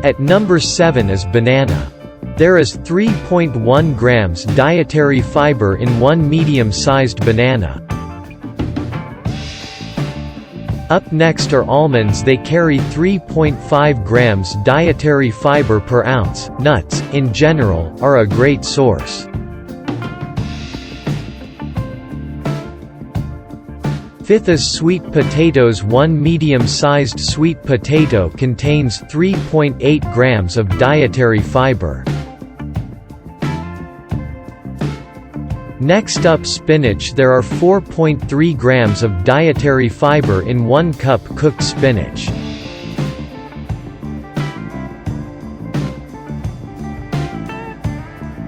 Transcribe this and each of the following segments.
At number 7 is banana. There is 3.1 grams dietary fiber in one medium-sized banana. Up next are almonds. They carry 3.5 grams dietary fiber per ounce. Nuts, in general, are a great source. Fifth is sweet potatoes. One medium-sized sweet potato contains 3.8 grams of dietary fiber. Next up, spinach. There are 4.3 grams of dietary fiber in 1 cup cooked spinach.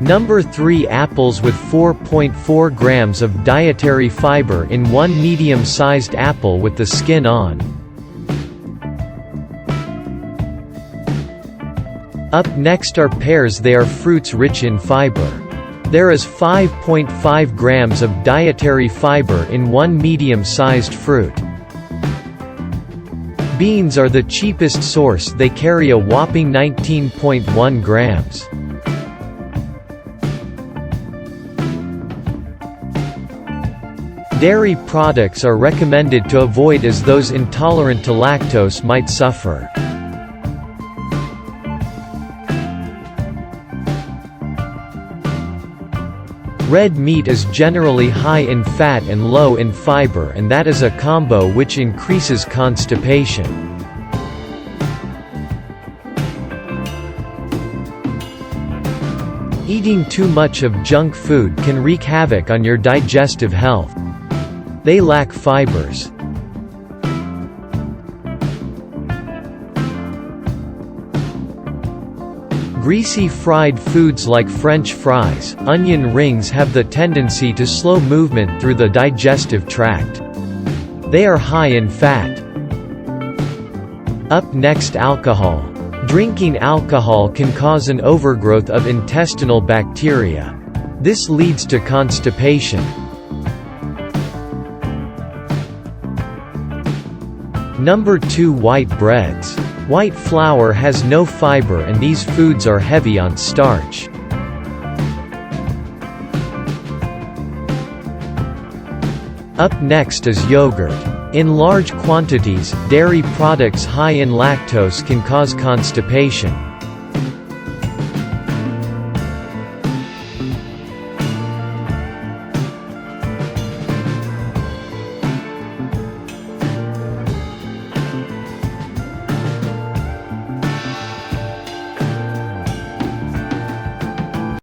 Number 3, apples, with 4.4 grams of dietary fiber in 1 medium-sized apple with the skin on. Up next are pears. They are fruits rich in fiber. There is 5.5 grams of dietary fiber in 1 medium-sized fruit. Beans are the cheapest source. They carry a whopping 19.1 grams. Dairy products are recommended to avoid as those intolerant to lactose might suffer. Red meat is generally high in fat and low in fiber, and that is a combo which increases constipation. Eating too much of junk food can wreak havoc on your digestive health. They lack fibers. Greasy fried foods like French fries, onion rings have the tendency to slow movement through the digestive tract. They are high in fat. Up next, alcohol. Drinking alcohol can cause an overgrowth of intestinal bacteria. This leads to constipation. Number 2, white breads. White flour has no fiber, and these foods are heavy on starch. Up next is yogurt. In large quantities, dairy products high in lactose can cause constipation.